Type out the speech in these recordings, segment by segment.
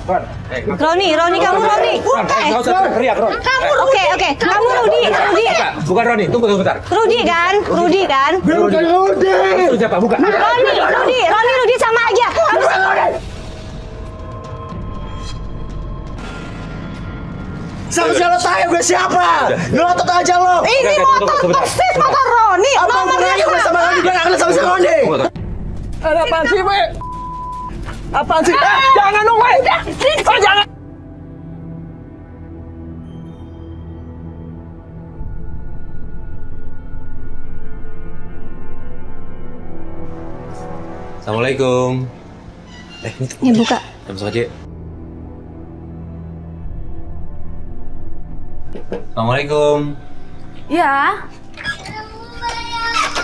Roni, kamu Roni. Nggak usah teriak, Ron. Oke, kamu Rudi. Bukan Roni, tunggu sebentar. Rudi kan? Bukan Rudi. Itu siapa? Bukan. Roni sama aja. Sama-sama lo tahu gue siapa? Ngelotot aja lo. Ini motor persis motor Roni. Nomornya gue sama Roni, gue nggak kenal sama si Roni. Ada apaan sih, Be? Apaan sih? Jangan dong, Be! Oh, jangan! Assalamualaikum. Ya buka. Masuk aja. Assalamualaikum. Ya.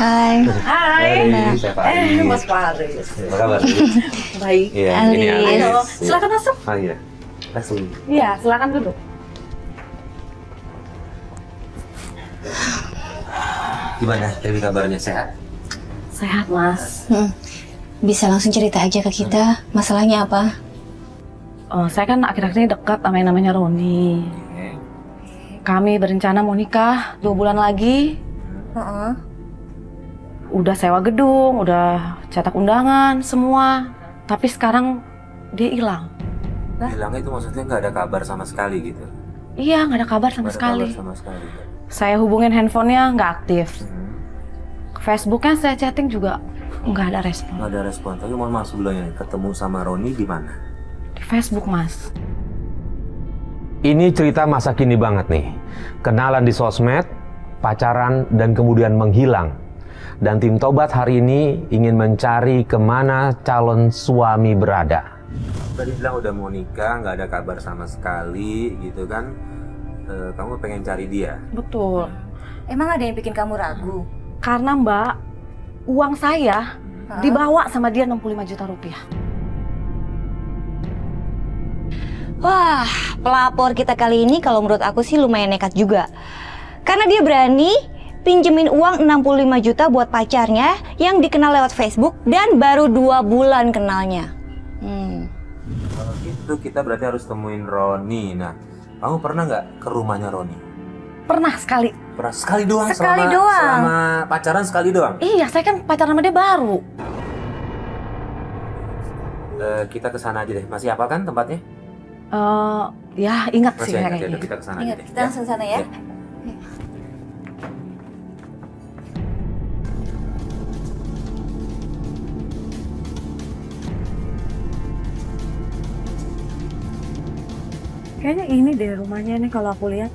Hai. Saya Faris. Mas Faris. Apa kabar? Baik. Iya, ini Alis. Ayo, Alis. silakan masuk. Ah, iya. Langsung. Iya, silakan duduk. Gimana? Dewi kabarnya sehat? Sehat, Mas. Bisa langsung cerita aja ke kita. Masalahnya apa? Oh, saya kan akhir-akhir ini dekat sama yang namanya Roni. Kami berencana mau nikah 2 bulan lagi. Udah sewa gedung, udah cetak undangan, semua. Tapi sekarang dia hilang. Hilangnya itu maksudnya nggak ada kabar sama sekali gitu? Iya, nggak ada kabar sama Nggak ada sekali. kabar sama sekali. Saya hubungin handphonenya nggak aktif. Facebooknya saya chatting juga nggak ada respon. Nggak ada respon. Tapi mohon maaf sebelumnya, ketemu sama Roni di mana? Di Facebook, Mas. Ini cerita masa kini banget nih. Kenalan di sosmed, pacaran, dan kemudian menghilang. Dan tim Tobat hari ini ingin mencari kemana calon suami berada. Tadi bilang udah mau nikah, nggak ada kabar sama sekali gitu kan. Kamu pengen cari dia? Betul. Emang ada yang bikin kamu ragu? Karena Mbak, uang saya dibawa sama dia 65 juta rupiah. Wah, pelapor kita kali ini kalau menurut aku sih lumayan nekat juga. Karena dia berani pinjemin uang 65 juta buat pacarnya yang dikenal lewat Facebook dan baru 2 bulan kenalnya. Kalau gitu kita berarti harus temuin Roni. Nah, kamu pernah nggak ke rumahnya Roni? Pernah sekali. Pernah sekali doang. Sekali doang. Selama pacaran sekali doang. Iya, saya kan pacaran sama dia baru. Kita ke sana aja deh. Masih hafal kan tempatnya? Ya ingat sih Masih ingat ya, kayaknya. kita ke sana aja Ingat, deh. kita langsung sana ya. Kayaknya ini deh rumahnya nih kalau aku lihat.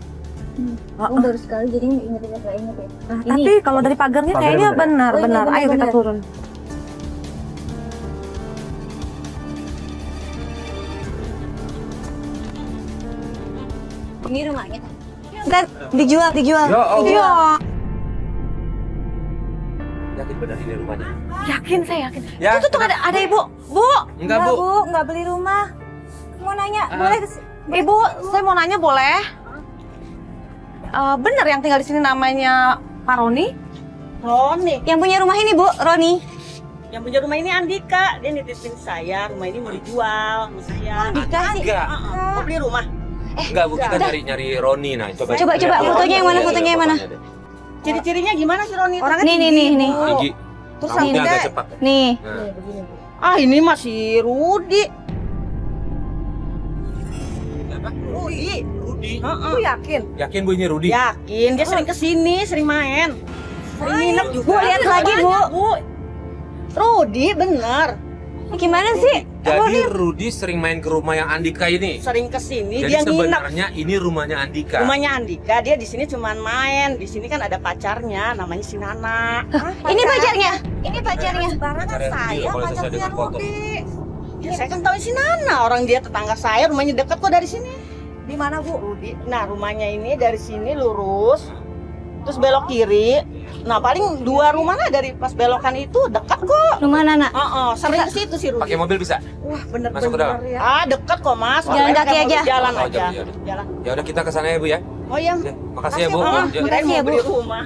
Baru sekali jadi inget-inget gak inget ya. Tapi kalau dari pagarnya Pagarnya kayaknya bener. benar. Oh, iya, Ayo kita benar. turun. Ini rumahnya. Ntar dijual. Ya Allah. Dijual. Yakin benar ini rumahnya? Yakin, saya yakin. Ya. Itu tuh ada ibu. Bu, Enggak, Bu. Nggak beli rumah. Mau nanya, boleh ibu, saya mau nanya boleh? Bener yang tinggal di sini namanya Pak Roni? Roni, yang punya rumah ini Bu, Roni. yang punya rumah ini Andika, dia nitipin saya, rumah ini mau dijual sama saya. Andika sih. Enggak. Mau beli rumah? Enggak, Bu. Kita nyari Roni. Nah, coba. Coba, lihat fotonya yang mana, Iya, fotonya yang mana? fotonya deh. Ciri-cirinya gimana sih Roni? Orangnya Nih. Tinggi. Terus Rambutnya rambutnya- agak cepat. Nih. Nah. Ah, ini masih Rudi. Rudi. Aku yakin. Yakin Bu ini Rudi? Yakin, dia sering kesini, sering main. Sering nginep juga. Bu, lihat lagi, Bu. Banyak, Bu. Rudi, bener. Gimana sih? Jadi Rudi sering main ke rumah yang Andika ini. Sering kesini, Jadi dia nginep. sebenarnya ini rumahnya Andika. Rumahnya Andika, dia di sini cuman main. Di sini kan ada pacarnya, namanya si Nana. Ini pacarnya. Ini pacarnya. Pacarnya Rudi loh, kalau sesuai dengan foto. Ya, saya kan tahu si Nana, orang dia tetangga saya, rumahnya dekat kok dari sini. Di mana, Bu? Rudi. Nah, rumahnya ini dari sini lurus, terus belok kiri. Nah, paling 2 rumah lah dari pas belokan itu dekat kok. Rumah Nana. Sering ke situ si Rudi. Pakai mobil bisa? Wah, Masuk ke dalam? bener-bener ya. Ah, dekat kok, Mas. Jalan Makanya kaki mau aja. Jalan Oh, aja. iya. Jalan. Ya udah kita ke sana ya, Bu ya. Oh iya. Ya, makasih ya, Bu. Oh, Ya. kirain Makasih ya, mau Bu. beli rumah.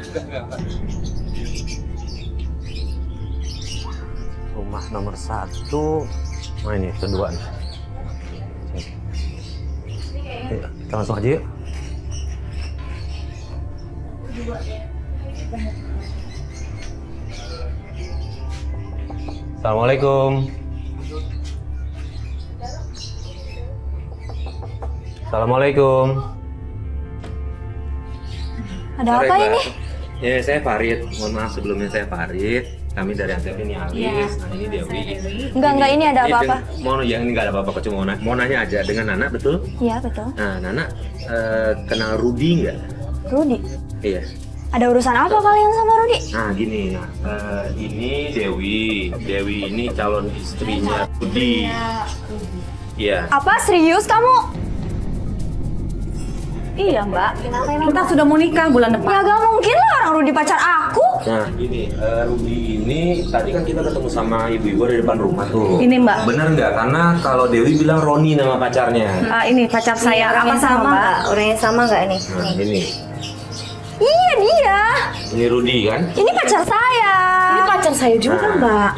Rumah nomor 1. Nah ini kedua nih. Yuk, kita langsung aja yuk. Assalamualaikum. Assalamualaikum. Ada Sore, apa Mbak. ini? Ya, saya Farid. Mohon maaf sebelumnya saya Farid. Kami dari Antep ini Alis. Nah, ini Dewi. Enggak, ini ada apa-apa. Mau ya ini nggak ada apa-apa, cuma mau nanya aja dengan Nana, betul? Iya, betul. Nah, Nana kenal Rudi nggak? Rudi. Iya. Ada urusan apa kalian sama Rudi? Nah, gini. Ini Dewi. Dewi ini calon istrinya Rudi. Iya. Apa serius kamu? Iya mbak, kita sudah mau nikah bulan depan. Ya gak mungkin lah orang Rudi pacar aku. Nah, gini, Rudi ini tadi kan kita ketemu sama ibu-ibu di depan rumah tuh. Ini, Mbak. Bener nggak? Karena kalau Dewi bilang Roni nama pacarnya. Ini pacar saya, apa sama mbak? Orangnya sama nggak ini? Nah, ini. Iya dia. Ini Rudi kan? Ini pacar saya. Ini pacar saya juga Nah. mbak.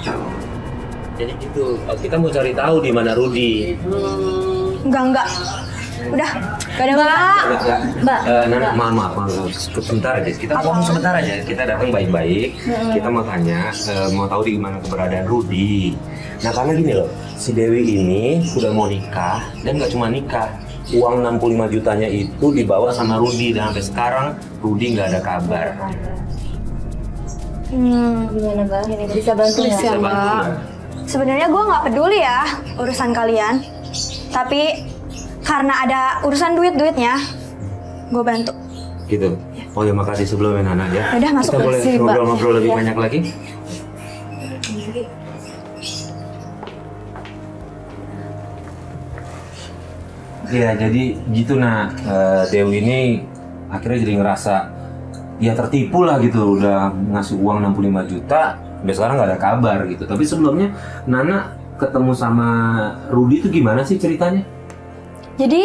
Jadi gitu, kita mau cari tahu di mana Rudi. Enggak. Udah, gak ada Mbak. Mbak, Nana, maaf, sebentar aja. Kita ngomong sebentar aja. Kita datang baik-baik. Kita mau tanya, mau tahu di mana keberadaan Rudi. Nah, karena gini loh, si Dewi ini udah mau nikah dan nggak cuma nikah. Uang 65 jutanya itu dibawa sama Rudi dan sampai sekarang Rudi nggak ada kabar. Gimana Mbak? Ini bisa bantu Bisa bantu nggak? Sebenarnya gue nggak peduli ya urusan kalian. Tapi karena ada urusan duitnya, gue bantu. Gitu. Oh ya, makasih sebelumnya Nana ya. Udah, masuk. Kita boleh Makasih, Mbak. ngobrol-ngobrol lebih Ya. banyak lagi. Iya, jadi gitu Dewi ini akhirnya jadi ngerasa ya tertipu lah gitu, udah ngasih uang 65 juta, sampai sekarang nggak ada kabar gitu. Tapi sebelumnya Nana ketemu sama Rudi itu gimana sih ceritanya? Jadi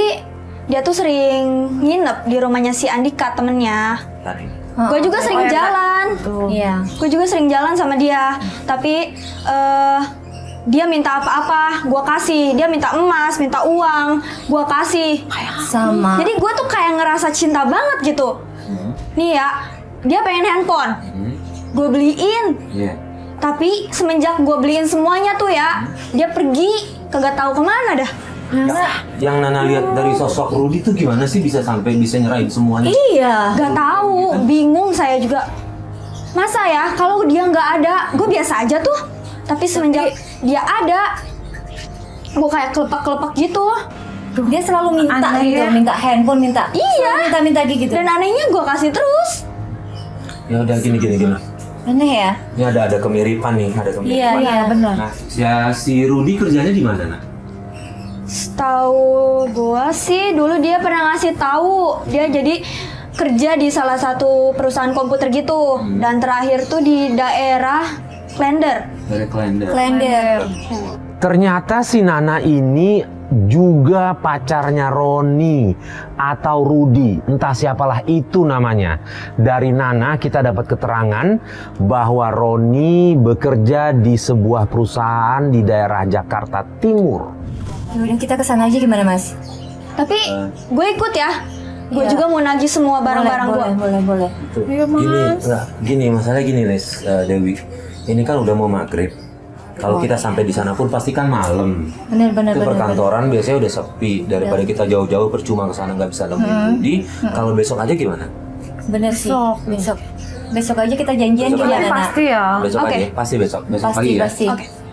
dia tuh sering nginep di rumahnya si Andika temennya. Tadi. Gue juga sering jalan. Iya. Gue juga sering jalan sama dia. Tapi dia minta apa-apa, gue kasih. Dia minta emas, minta uang, gue kasih. Sama. Jadi gue tuh kayak ngerasa cinta banget gitu. Nih ya, dia pengen handphone. Gue beliin. Iya. Tapi semenjak gue beliin semuanya tuh ya, dia pergi kagak tahu kemana dah. Yang Nana lihat dari sosok Rudi tuh gimana sih bisa sampai bisa nyerahin semuanya? Iya, gak tahu, bingung saya juga. Masa ya kalau dia nggak ada, gue biasa aja tuh. Tapi semenjak dia ada, gue kayak kelepak-kelepak gitu. Dia selalu minta Aneh gitu, ya. minta handphone, minta Iya. minta gitu. Dan anehnya gue kasih terus. Ya udah gini. Aneh ya? Ini ada kemiripan nih, ada kemiripan. Iya. benar. Nah, si Rudi kerjanya di mana, Nak? Setahu gue sih dulu dia pernah ngasih tahu dia jadi kerja di salah satu perusahaan komputer gitu. Dan terakhir tuh di daerah Klender. Dari Klender. Klender. Ternyata si Nana ini juga pacarnya Roni atau Rudi, entah siapalah itu namanya. Dari Nana kita dapat keterangan bahwa Roni bekerja di sebuah perusahaan di daerah Jakarta Timur. Yaudah kita kesana aja gimana mas? Tapi gue ikut ya. Gue juga mau nagih semua barang-barang gue. Boleh. Tuh, gini, masalah gini, Dewi. Ini kan udah mau maghrib. Kalau kita sampai di sana pun pasti kan malam. Bener. Itu perkantoran biasanya udah sepi. Daripada kita jauh-jauh percuma ke sana nggak bisa nemuin Rudi. Kalau besok aja gimana? Bener sih. Besok aja kita janjian Besok juga aja. Nana. Pasti ya. Besok Oke. aja, pasti besok pagi ya. Pasti.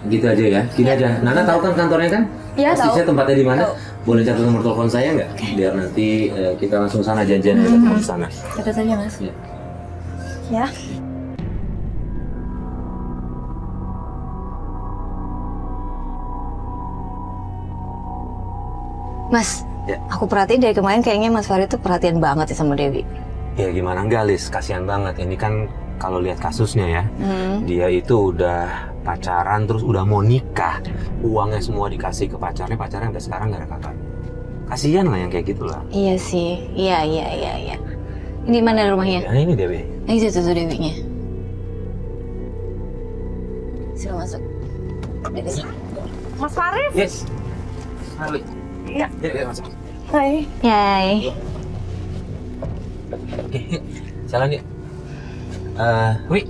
Gitu aja ya. Gini aja. Nana tahu kan kantornya kan? Iya, Posisinya tahu. tempatnya di mana? Boleh catat nomor telepon saya nggak? Biar nanti kita langsung sana janjian ketemu di sana. Catat aja mas. Ya. Ya. Mas, Ya. aku perhatiin dari kemarin kayaknya Mas Farid tuh perhatian banget ya sama Dewi. Ya gimana enggak, Lis? Kasihan banget. Ini kan kalau lihat kasusnya ya, dia itu udah pacaran terus udah mau nikah. Uangnya semua dikasih ke pacarnya sampai sekarang nggak ada kabar. Kasihan lah yang kayak gitulah. Iya sih, iya. Ini mana rumahnya? Ya ini Dewi. Ini itu tuh Dewinya. Sini masuk. Mas Farid? Yes. Harley. Iya. Ya, masuk. Hai. Yay. Oke, yuk. Jalan yuk. Wi.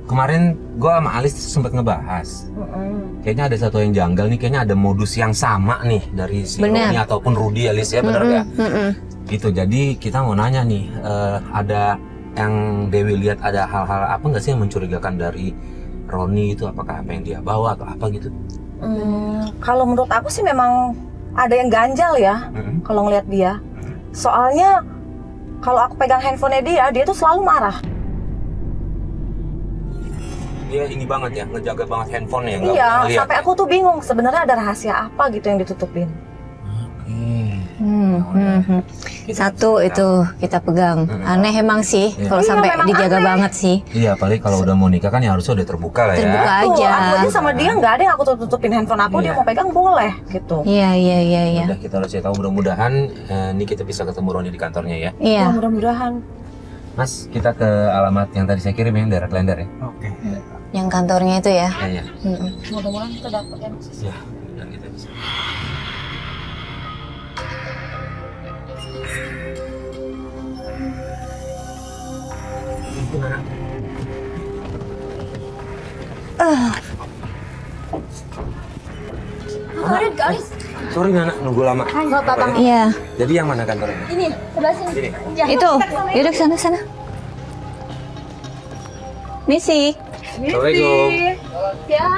Kemarin gue sama Alis sempat ngebahas. Kayaknya ada satu yang janggal nih. Kayaknya ada modus yang sama nih dari si Bener. Roni ataupun Rudy, Alis ya, bener nggak? Gitu. Jadi kita mau nanya nih, ada yang Dewi lihat ada hal-hal apa nggak sih yang mencurigakan dari Roni itu? Apakah apa yang dia bawa atau apa gitu? Kalau menurut aku sih memang ada yang ganjal ya kalau ngeliat dia. Soalnya kalau aku pegang handphonenya dia tuh selalu marah. Dia ini banget ya, ngejaga banget handphonenya. Nggak Iya, boleh ngeliat sampai ya? aku tuh bingung sebenarnya ada rahasia apa gitu yang ditutupin. Satu itu kita pegang. Aneh emang sih kalau Iya, sampai memang dijaga aneh. banget sih. Iya, apalagi kalau udah mau nikah kan ya harusnya udah terbuka lah ya. Terbuka Tuh, aja. aku aja sama dia nggak ada yang aku tutupin handphone aku, dia Iya. mau pegang boleh gitu. Iya. Udah kita harus tahu, mudah-mudahan ini kita bisa ketemu Roni di kantornya ya. Iya. Ya, mudah-mudahan. Mas, kita ke alamat yang tadi saya kirim ya, daerah Klender ya. Oke. Yang kantornya itu ya. Iya. Mudah-mudahan kita dapat ya. Ya, dan kita bisa. Sorry Nana, nunggu lama. Iya. Jadi yang mana kantornya? Ini, sebelah sini. Itu. Yaudah ke sana. Misi. Assalamualaikum. Ya.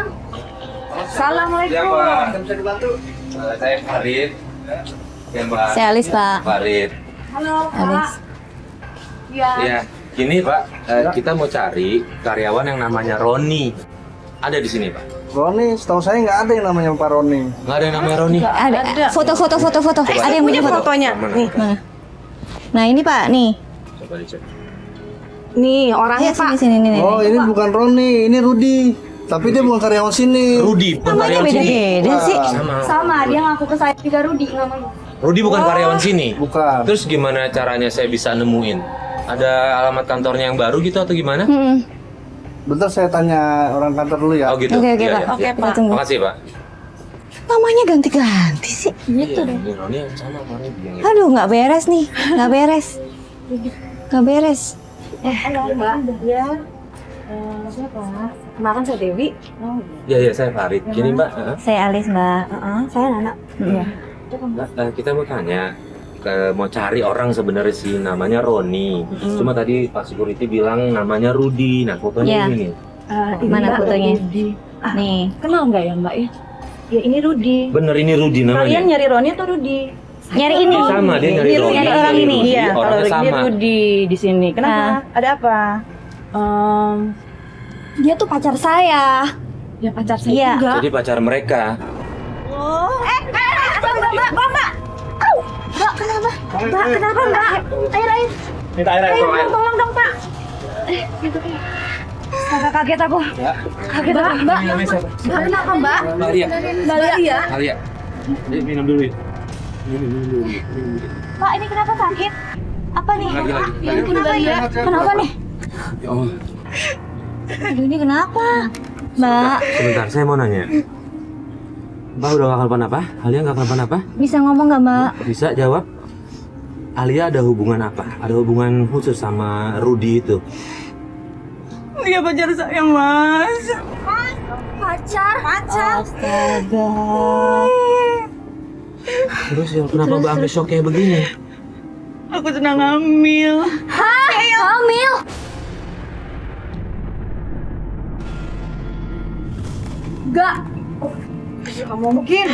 Assalamualaikum. Bisa dibantu? Saya Farid. Ya Mbak. Saya Alis, Pak. Farid. Alis. Iya. Gini Pak, kita mau cari karyawan yang namanya Roni. Ada di sini Pak. Roni, setahu saya nggak ada yang namanya Pak Roni. Nggak ada yang namanya Roni. Ada. Foto. Ada yang punya foto. Fotonya. Mana? Nih. Mana? Nah, ini Pak, nih. Coba dicek. Nih orangnya Ayo Pak. sini nih. Oh, ini bukan Roni, ini Rudi. Tapi dia bukan karyawan sini. Rudi, bukan Namanya karyawan sini. beda-beda sih. Sama, dia ngaku ke saya juga Rudi namanya. Rudi bukan karyawan sini. Bukan. Terus gimana caranya saya bisa nemuin? Ada alamat kantornya yang baru gitu atau gimana? Bentar saya tanya orang kantor dulu ya. Oh gitu. Oke, Iya, Pak. iya. Oke, Pak. Tunggu. Makasih Pak. Namanya ganti-ganti sih. Gitu deh. Roni yang sama kemarin bilang gitu. Aduh, nggak beres nih. Nggak beres. Halo Mbak. Ya. Siapa? Kemarin saya Dewi. Iya, saya Farid. Gini Mbak, Saya Alis, Mbak. Saya Nana. Iya. kita mau tanya. Mau cari orang sebenarnya sih namanya Roni. Cuma tadi Pak Security bilang namanya Rudi. Nah, fotonya Iya. ini nih. Mana fotonya? Nih. Kenal nggak ya Mbak ya? Ya ini Rudi. Bener ini Rudi namanya. Kalian nyari Roni atau Rudi? Nyari ini. Dia sama, dia nyari Roni. nyari orang nyari ini. Rudi, Iya, kalau orangnya ini sama. Rudi di sini. Kenapa? Ada apa? Dia tuh pacar saya. Ya pacar saya Iya. juga. Jadi pacar mereka. Kenapa Mbak? Air. Minta air, tolong air. Tolong dong Pak. Kaget aku. Kaget aku. Mbak. Kenapa Mbak? Mbak Lia. Mbak. Alia. Minum dulu ya. Pak, ini kenapa sakit? Apa nih? Lagi. Kenapa ya? Kenapa nih? Ya Allah. Aduh, ini kenapa? Mbak, Sebentar, saya mau nanya. Mbak udah gak kenapa-napa? Alia gak kenapa-napa? bisa ngomong nggak, Mbak? Bisa jawab? Alia ada hubungan apa? Ada hubungan khusus sama Rudi itu? Dia pacar saya, Mas. Pacar. Astaga. Terus ya, kenapa Mbak sampai shock kayak begini? Aku sedang hamil. Hamil. Enggak. Gak mungkin.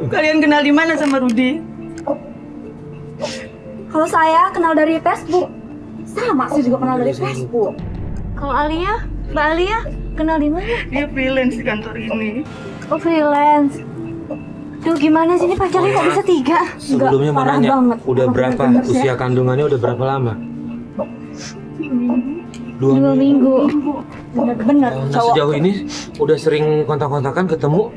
Kalian kenal di mana sama Rudi? Kalau saya kenal dari Facebook. Sama sih juga kenal dari Facebook. Kalau Alia, Mbak Alia, kenal di mana? Dia freelance di kantor ini. Oh, freelance. Duh, gimana sih ini pacarnya kok bisa 3? Sebelumnya mau parah nanya, banget. udah berapa usia kandungannya udah berapa lama? 2 minggu. Bener-bener. Nah, sejauh ini udah sering kontak-kontakan ketemu?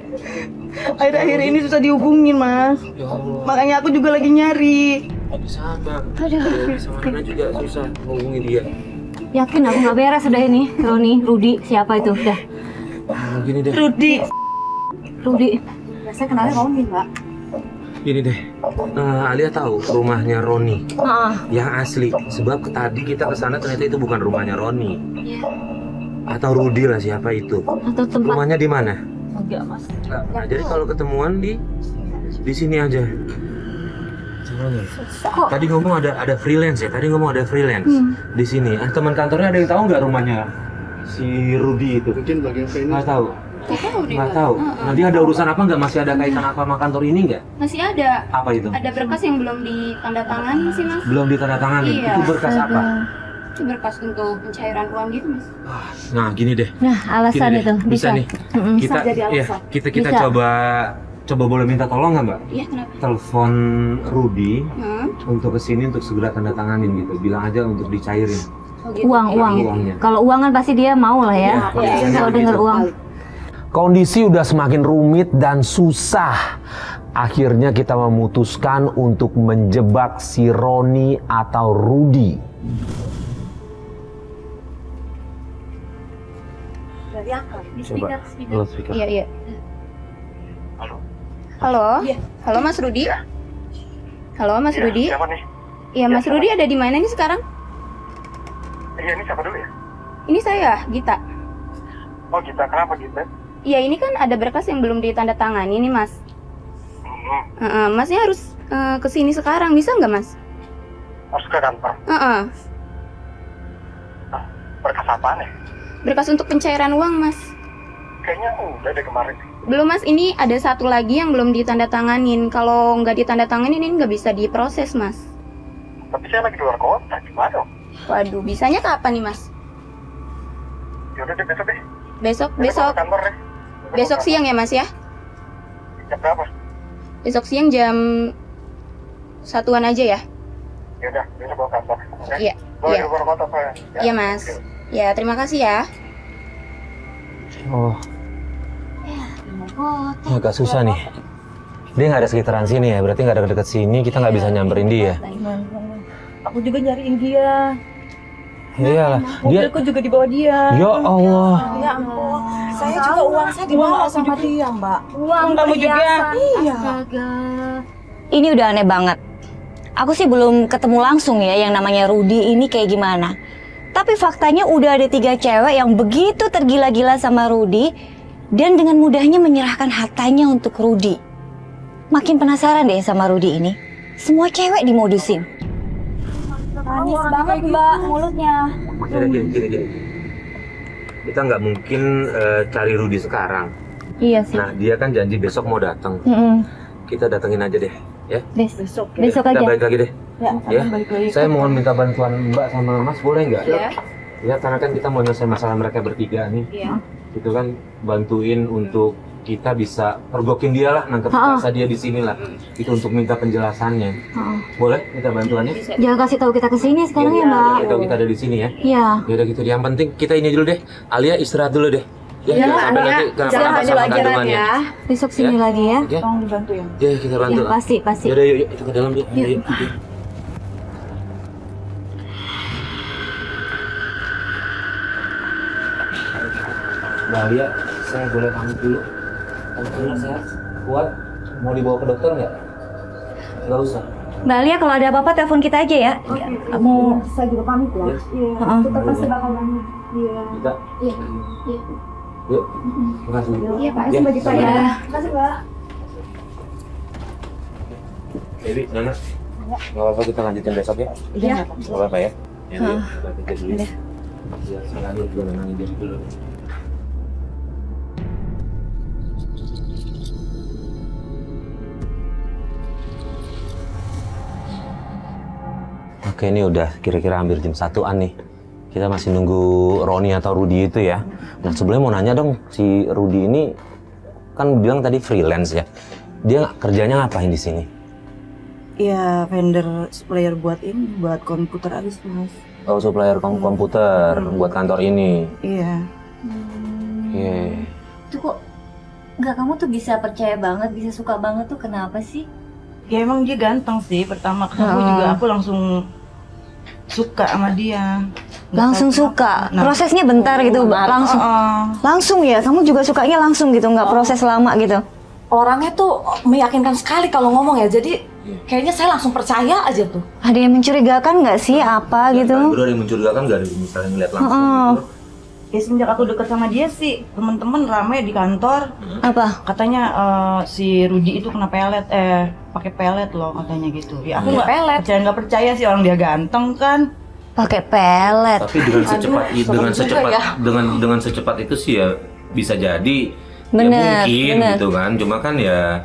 Akhir-akhir ini susah dihubungin, Mas. Ya Allah, Makanya aku juga lagi nyari. sama. Sama Nana juga susah hubungi dia. Yakin aku nggak beres udah ini. Rudi, siapa itu? Udah. Gini deh. Rudi. Rudi. Saya kenalnya Roni Mbak. Gini deh, Alia tahu rumahnya Roni yang asli. Sebab tadi kita ke sana ternyata itu bukan rumahnya Roni. Atau Rudi lah, siapa itu? Atau tempat Rumahnya di mana? Enggak, Mas. Nah, jadi kalau ketemuan di sini aja. Tadi ngomong ada freelance ya. Tadi ngomong ada freelance di sini. Teman kantornya ada yang tahu nggak rumahnya si Rudi itu? Mungkin bagian finance. Nggak tahu. Nggak tahu. Nanti ada urusan apa nggak? Masih ada kaitan apa sama kantor ini nggak? Masih ada. Apa itu? Ada berkas yang belum ditandatangani sih, Mas. Belum ditandatangani. Iya. Itu berkas apa? Itu berkas untuk pencairan uang gitu, Mas. Nah, gini deh. Nah, alasan Gini deh, itu bisa nih. Kita jadi ya, alasan. kita Bisa. coba boleh minta tolong nggak, Mbak? Iya, kenapa? Telepon Rudi Hmm? untuk kesini untuk segera tanda tanganin gitu. Bilang aja untuk dicairin. Oh, gitu. Uang. Uangnya. Kalau uang kan pasti dia mau lah ya. Iya, Kalau dengar gitu. uang. Kondisi udah semakin rumit dan susah. Akhirnya kita memutuskan untuk menjebak si Roni atau Rudi. Dari apa? Coba. Loudspeaker. Iya. Halo? Halo, Mas Rudi? Halo, Mas Rudi? Siapa nih? Iya, Mas Rudi ada di mana nih sekarang? Iya, ini siapa dulu ya? Ini saya, Gita. Oh, Gita. Kenapa Gita? Iya, ini kan ada berkas yang belum ditandatangani nih, Mas. Masnya harus kesini sekarang, bisa nggak, Mas? Harus ke kantor. Berkas apaan ya? Berkas untuk pencairan uang, Mas. Kayaknya udah deh kemarin. Belum, Mas. Ini ada satu lagi yang belum ditandatanganin. Kalau nggak ditandatanganin, ini nggak bisa diproses, Mas. Tapi saya lagi di luar kota. Gimana dong? Waduh, bisanya kapan nih, Mas? Yaudah deh, besok deh. Besok Ke kantor deh. besok siang ya, Mas ya? Jam berapa? Besok siang jam 1-an aja ya? Yaudah, besok bawa kantor. Oke? Iya, Bawa iya. di luar kota saya. Iya, Mas. Ya, terima kasih ya. Oh. Agak susah nih. Dia nggak ada sekitaran sini ya, berarti nggak ada dekat sini, kita nggak bisa nyamperin dia. Aku juga nyariin dia. Iyalah, dia. Mobilku juga dibawa dia. Ya Allah. Ya ampun. Saya juga uang saya dibawa sama dia, Mbak. Uang kamu juga. Iya. Ini udah aneh banget. Aku sih belum ketemu langsung ya yang namanya Rudi ini kayak gimana. Tapi faktanya udah ada 3 cewek yang begitu tergila-gila sama Rudi dan dengan mudahnya menyerahkan hartanya untuk Rudi. Makin penasaran deh sama Rudi ini. Semua cewek dimodusin. Manis banget, Mbak, mulutnya. Gini. Kita nggak mungkin cari Rudi sekarang. Iya sih. Nah, dia kan janji besok mau datang. Kita datengin aja deh, ya. Besok Kita aja. balik lagi deh. Ya. Saya mohon minta bantuan Mbak sama Mas, boleh nggak? Iya. Ya, karena kan kita mau nyelesain masalah mereka bertiga nih. Iya. Itu kan bantuin untuk kita bisa pergokin dia lah, nangkep rasa dia di sini lah. Itu untuk minta penjelasannya. Boleh minta bantuannya? Jangan kasih tahu kita kesini sekarang ya, Mbak. Kita ada di sini ya. Iya. Ya udah gitu. Yang penting kita ini dulu deh. Alia istirahat dulu deh. Ya, jangan sampai nanti kenapa-napa jangan sama lagi kandungannya. Besok sini Ya. lagi ya. Oke? Tolong dibantu ya. Ya, kita bantu. Ya, pasti. Yaudah, yuk, kita ke dalam yuk. Yuk. Mbak Alia, saya boleh pamit dulu. Alhamdulillah sehat, kuat. Mau dibawa ke dokter nggak? Nggak usah. Mbak Alia kalau ada apa-apa telepon kita aja ya. Kamu Saya juga pamit ya. Ya. Kita pasti bakal bantu. Iya. Kita. Iya. Yuk. Terima kasih. Iya, Pak. Ya, Baju saya. Terima kasih, Mbak. Dewi, Nana. Nggak apa-apa, kita lanjutin besok ya. Iya. Nggak apa-apa ya. Ya, yuk, kita kerja dulu. Ya, sekarang juga nenangin diri dulu. Oke, ini udah kira-kira hampir jam 1-an nih. Kita masih nunggu Roni atau Rudi itu ya. Nah, sebelumnya mau nanya dong, si Rudi ini kan bilang tadi freelance ya. Dia kerjanya ngapain di sini? Iya, vendor supplier buat komputer habis, Mas. Oh, supplier komputer buat kantor ini. Iya. Oke. Tuh kok nggak, kamu tuh bisa percaya banget, bisa suka banget tuh kenapa sih? Ya emang dia ganteng sih. Pertama ketemu juga aku langsung suka sama dia. Langsung suka. Nah. Prosesnya bentar gitu, langsung. Langsung ya. Kamu juga sukanya langsung gitu, nggak proses lama gitu. orangnya tuh meyakinkan sekali kalau ngomong ya. Jadi kayaknya saya langsung percaya aja tuh. Ada yang mencurigakan nggak sih apa gitu? Bro, ada yang mencurigakan nggak ada misalnya ngeliat langsung Heeh. gitu? Ya semenjak aku deket sama dia sih, temen-temen rame di kantor. Apa? Katanya si Rudi itu kena pelet, pakai pelet loh katanya gitu. Ya aku nggak Pelet? nggak percaya sih, orang dia ganteng kan. Pakai pelet. Tapi dengan secepat Aduh, serem juga ya. dengan secepat itu sih ya bisa jadi Bener, ya mungkin bener. gitu kan. Cuma kan ya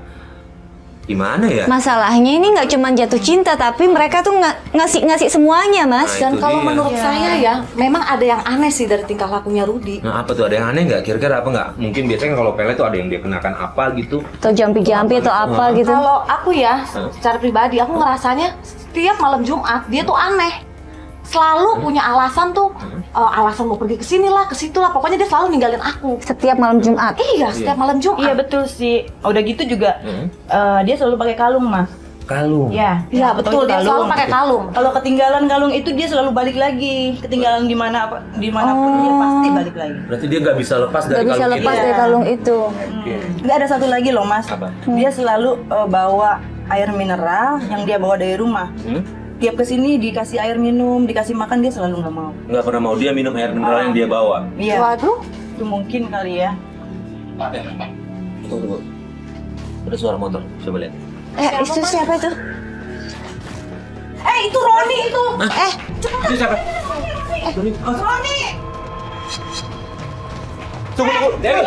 gimana ya? Masalahnya ini nggak cuma jatuh cinta, tapi mereka tuh ngasih semuanya, Mas. Nah, Dan itu kalau dia. menurut saya ya, memang ada yang aneh sih dari tingkah lakunya Rudi. Nah apa tuh, ada yang aneh nggak? Kira-kira apa nggak? Mungkin biasanya kalau pelet tuh ada yang dia kenakan apa gitu. Atau jampi-jampi atau apa gitu. Kalau aku ya, secara pribadi aku ngerasanya setiap malam Jumat dia tuh aneh. Selalu punya alasan tuh, alasan mau pergi ke sini lah, ke situ lah. Pokoknya dia selalu ninggalin aku. Setiap malam Jumat. Iya, setiap malam Jumat. Iya betul sih. Udah gitu juga dia selalu pakai kalung, Mas. Kalung. Ya, Iya betul, dia selalu pakai kalung. Kalau ketinggalan kalung itu dia selalu balik lagi. Ketinggalan dimanapun dia pasti balik lagi. Berarti dia nggak bisa lepas Gak dari bisa kalung lepas itu. dari kalung itu. Nggak ada satu lagi loh, Mas. Apa? Dia selalu bawa air mineral yang dia bawa dari rumah. Tiap kesini dikasih air minum, dikasih makan, dia selalu nggak mau. Nggak pernah mau dia minum air mineral yang dia bawa. Iya. Waduh, Itu mungkin kali ya. Tunggu. Ada suara motor. Coba lihat. Itu siapa itu? itu Roni itu. Itu siapa? Roni! Tunggu. Dewi.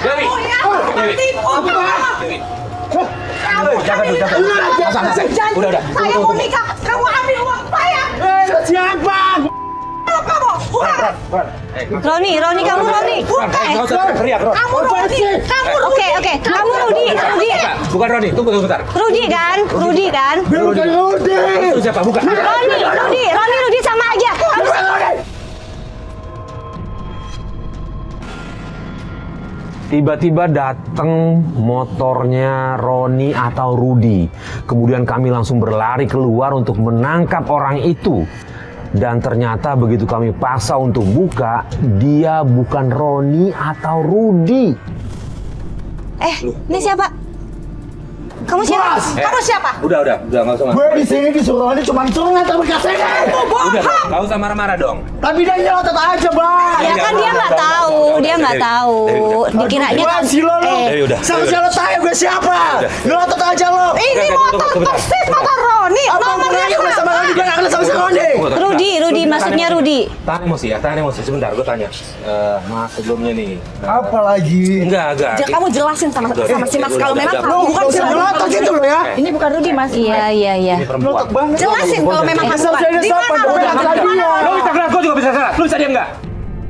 Dewi. Dewi. Dewi. Jangan dulu, jangan. Udah. Saya mau nikah, kamu ambil uang saya. Siapa? Roni, kamu Roni. Nggak usah teriak, Ron. Kamu Roni, kamu Oke, kamu Rudi. Bukan Roni, tunggu bentar. Rudi kan? Bukan Rudi. Itu siapa? Bukan. Rudi sama aja. Tiba-tiba datang motornya Roni atau Rudi. Kemudian kami langsung berlari keluar untuk menangkap orang itu. Dan ternyata begitu kami paksa untuk buka, dia bukan Roni atau Rudi. Ini siapa? Kamu siapa? Kamu siapa? Udah, nggak usah. Gue di sini disuruh ini cuma disuruh ngantar berkas ini. Udah, nggak usah marah-marah dong. Tapi dia nyelotot aja, Bang. Ya kan dia nggak tahu, Dikiranya kan. Sih lo. Dewi, udah. Sama-sama lo tanya gue siapa? Nyelotot aja lo. Ini motor persis motor Roni. Nomornya udah sama Roni, gue nggak kenal sama si Roni. Rudi, maksudnya Rudi. Tahan emosi. Sebentar, gue tanya. Mas sebelumnya nih. Apa lagi? Enggak. Kamu jelasin sama si Mas kalau memang Udah. kamu bukan si Roni. Nyelotot gitu lo ya. Ini bukan Rudi, Mas. Iya. Ini perempuan. Jelasin kalau memang kamu Asal saya di sopan, mana? udah kenal dia. Lo bisa kenal, gue juga bisa kenal. Lo bisa diam nggak?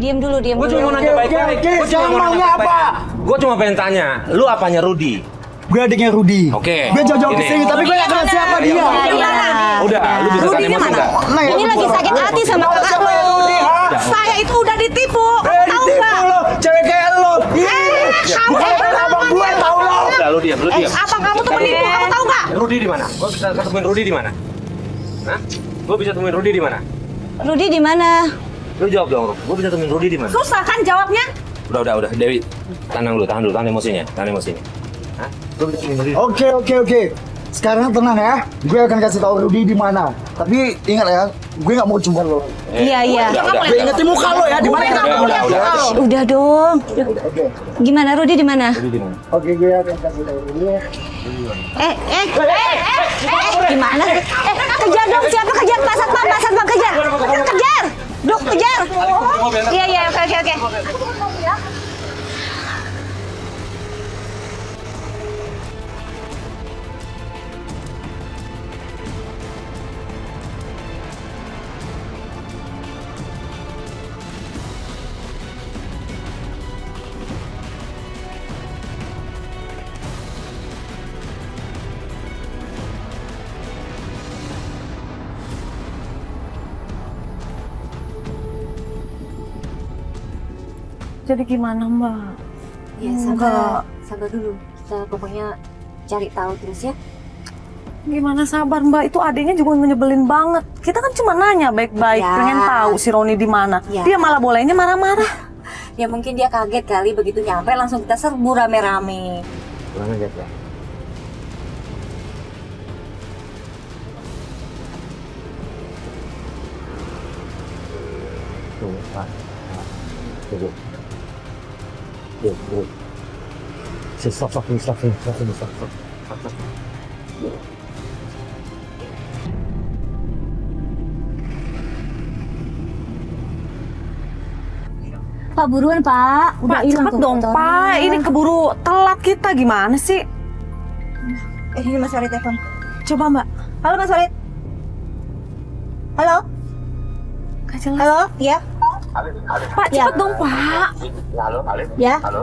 Diam dulu. Gue cuma mau nanya baik-baik. Gue cuma mau nanya baik-baik. Gue cuma pengen tanya, lu apanya Rudi? Gue adiknya Rudi. Oke. Gue jauh-jauh Ini. kesini, tapi gue nggak kenal siapa dia. Udah, lu bisa kan emosi nggak? Ini lagi sakit hati sama kakak lo. Saya itu udah ditipu. Tahu nggak? Lo, cewek kayak lo. Bukan abang gue, tahu lo. Udah, lu diam. Apa kamu tuh menipu? Kamu tahu nggak? Rudi di mana? Gue bisa ketemuin Rudi di mana? Hah? Gue bisa temuin Rudi di mana? Rudi di mana? Lu jawab dong, gue bisa temuin Rudi di mana? Susah kan jawabnya? Udah. Dewi, tahan emosinya. Hah? Lu bisa temuin Rudi. Oke. Sekarang tenang ya. Gue akan kasih tahu Rudi di mana. Tapi ingat ya, gue nggak mau cuma lo. Iya. Udah. Gue ingetin muka lo ya, di mana kamu? Udah. Udah dong. Gimana Rudi di mana? Oke, gue akan kasih tahu Rudi. Gimana? Kejar dong, siapa kejar? Pak Satpam, kejar. Kejar. Iya, oke. Jadi gimana Mbak? Ya sabar dulu. Kita pokoknya cari tahu terus ya. Gimana sabar Mbak? Itu adiknya juga nyebelin banget. Kita kan cuma nanya baik-baik, Ya. pengen tahu si Roni di mana. Ya. Dia malah bolehnya marah-marah. Ya mungkin dia kaget kali begitu nyampe langsung kita serbu rame-rame. Pulang aja ya. Tuh, Pak. Tunggu. Tuh. Stop. Pak, buruan Pak. Udah Pak, hilang cepet tuh dong motornya. Pak, ini keburu telat kita, gimana sih? Ini Mas Farid telepon. Coba Mbak. Halo Mas Farid. Halo. Gak jelas. Halo. Ya. Alif. Pak, Ya. cepet dong Pak. Ya, halo, Alif. Ya. Halo.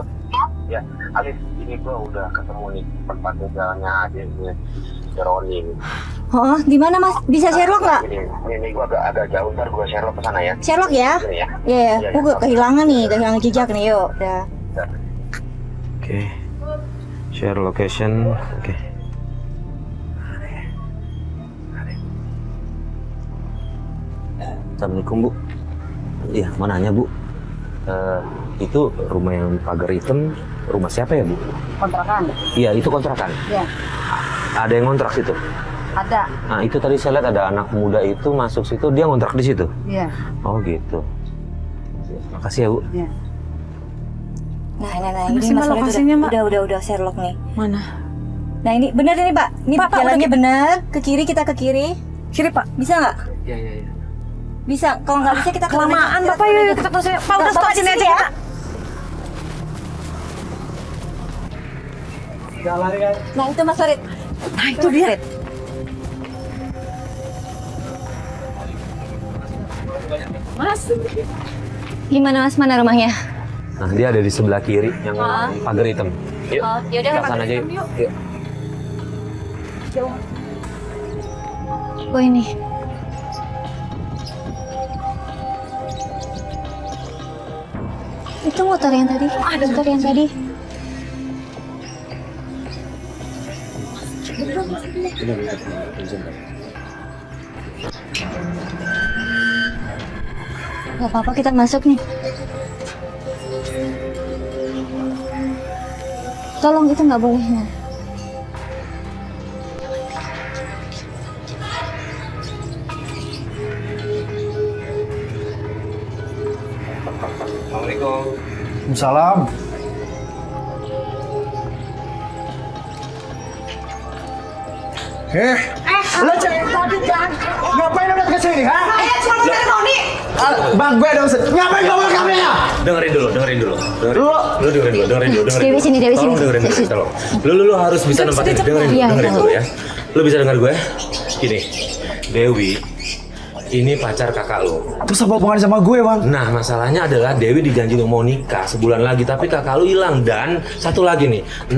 Ya, Alif, ini gua udah ketemu nih tempat tinggalnya adiknya Roni. Oh, di mana Mas? Bisa Sherlock nggak? Ini gua agak jauh, ntar gua share lo ke sana ya. Sherlock ya? Ini ya. Iya, aku kehilangan jejak nih, yuk. Udah. Oke. Share location. Oke. Assalamualaikum Bu. Iya, mau nanya Bu. Itu rumah yang pagar hitam, rumah siapa ya Bu? Kontrakan. Iya, itu kontrakan. Iya. Ada yang ngontrak situ? Ada. Nah, itu tadi saya lihat ada anak muda itu masuk situ, dia ngontrak di situ? Iya. Oh gitu. Makasih ya Bu. Iya. Nah, ini Mana sih, Mas Mbak, Farid lokasinya, Mbak? udah Sherlock nih. Mana? Nah, ini bener ini Pak. Ini Pak, jalannya udah- bener. Ke kiri, kita ke kiri. Kiri Pak. Bisa nggak? Iya. Bisa. Kalau nggak bisa kita ke kanan Kelamaan aja. Bapak, yuk kita terus. Pak, udah stop sini aja kita. Nah, itu Mas Farid. Nah, itu dia. Mas. Gimana Mas, mana rumahnya? Nah, dia ada di sebelah kiri yang pagar hitam. Yuk. Oh, yaudah, Kita Pak. sana aja yuk. Yuk. Oh, ini. Itu motor yang tadi. Motor yang tadi. Gak apa-apa, kita masuk nih. Tolong, itu nggak boleh. Nah. Assalamualaikum. Salam. Lo cewek tadi kan? Ngapain lo datang ke sini, ha? Cuma mau cari Roni. Bang, gue ada urusan. Ngapain kamu ke kameranya? Dengerin dulu. Dengerin dulu. Dewi sini, Dewi sini. Tolong dengerin dulu, tolong. Lu harus bisa nempatin. Dengerin Iya, dulu ya. Lu bisa dengar gue? Gini, Dewi, ini pacar kakak lo. Terus apa hubungannya sama gue, Bang? Nah, masalahnya adalah Dewi dijanjiin mau nikah sebulan lagi, tapi kakak lu hilang. Dan satu lagi nih, 65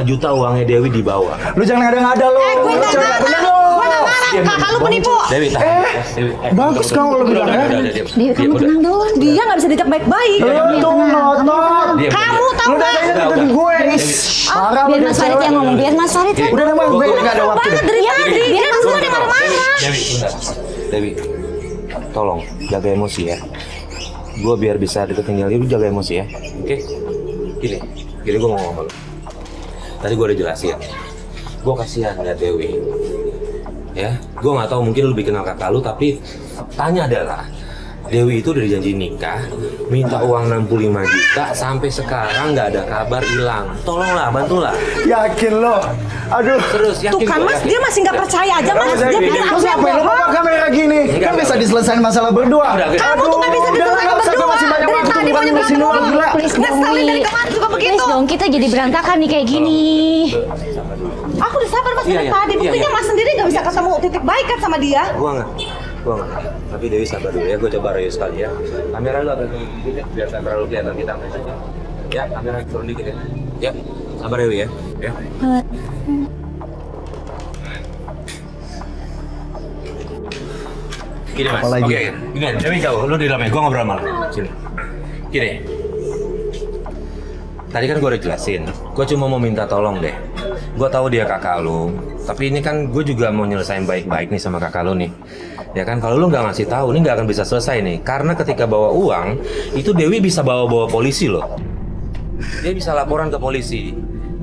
juta uangnya Dewi dibawa. Lu jangan ngada-ngada lo. Gue Lu nggak cewek marah. bener lo. Gue nggak marah. Kakak lu penipu. Dewi, tahan. Dewi, bagus kamu lo bilang ya. Dewi, kamu tenang dulu. Dia nggak bisa dijak baik-baik. Lu tuh ngotot. Kamu tahu Lu nggak? datangnya ke gue. Parah lu Biar jadi Mas Farid cewek. yang ngomong, biar Mas Farid yang Udah emang gue nggak ada waktu. Banget dari tadi. Dia kan semua yang marah-marah. Dewi, bentar. Dewi, tolong jaga emosi ya. Gue biar bisa deket tinggal lu jaga emosi ya. Oke? Gini gue mau ngomong. Tadi gue udah jelasin. Gue kasihan liat Dewi. Ya, gue nggak tahu mungkin lu lebih kenal kakak lu, tapi tanya adalah Dewi itu udah dijanji nikah, minta uang 65 juta, sampai sekarang nggak ada kabar, hilang. Tolonglah, bantulah. Yakin lo? Aduh. Terus yakin Tuh kan gua, Mas, yakin. dia masih nggak percaya aja Mas. Dia pikir aku Terus yang ngapain lo bohong. bawa kamera gini? Enggak, Kan bisa enggak. diselesain masalah berdua. Udah, udah. Kamu tuh nggak bisa Udah lah, diselesain nggak usah berdua. masih banyak Dari waktu tadi bukan banyak ngurusin berdua. lo, gila. Please dong, Ngeselin dari Wi. kemarin juga begitu. Please dong, kita jadi berantakan nih kayak gini. Aku udah sabar Mas Iya, dari iya. tadi. Buktinya Iya, iya. Mas sendiri nggak bisa ketemu titik baik kan sama dia. Gua nggak. Tapi Dewi sabar dulu ya, gue coba rayu sekali ya. Kamera lu agak turun dikit ya, biar kamera lu kelihatan kita. Ya, kamera turun dikit ya. Ya, sabar Dewi ya. Ya. Gini Mas, Apalagi? oke. Gini, Dewi jauh, lu di dalamnya, gue ngobrol sama lu. Sini. Gini. Tadi kan gue udah jelasin, gue cuma mau minta tolong deh. Gue tahu dia kakak lu, tapi ini kan gue juga mau nyelesain baik-baik nih sama kakak lu nih. Ya kan, kalau lu nggak ngasih tahu, ini nggak akan bisa selesai nih. Karena ketika bawa uang, itu Dewi bisa bawa polisi loh. Dia bisa laporan ke polisi.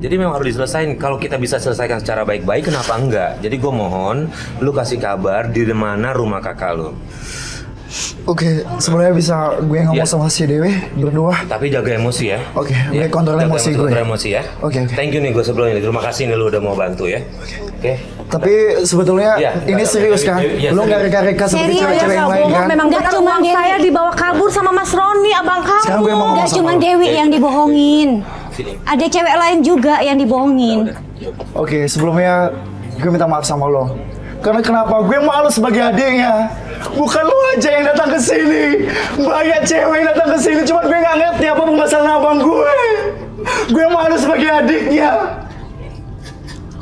Jadi memang harus diselesain. Kalau kita bisa selesaikan secara baik-baik, kenapa enggak? Jadi gue mohon, lu kasih kabar di mana rumah kakak lu. Oke, sebenarnya bisa gue ngomong Iya. sama si Dewi berdua. Tapi jaga emosi ya. Oke, Ya, gue kontrol jaga emosi gue. kontrol emosi ya. Oke. Thank you nih gue sebelumnya. Terima kasih nih lu udah mau bantu ya. Oke. Tapi sebetulnya Iya, ini serius kan? iya, Lu nggak serius. reka-reka seperti Serius, cewek-cewek yang Nggak lain bohong, kan? memang Nggak benar cuma uang Dewi. saya dibawa kabur sama Mas Roni, abang kamu. Sekarang gue mau ngomong Gak sama cuma lu. Dewi yang dibohongin. Sini. Ada cewek lain juga yang dibohongin. Oke, sebelumnya gue minta maaf sama lo. Karena kenapa? Gue malu sebagai adiknya. Bukan lo aja yang datang ke sini. Banyak cewek yang datang ke sini, cuma gue nggak ngerti apa permasalahan abang gue. Gue malu sebagai adiknya.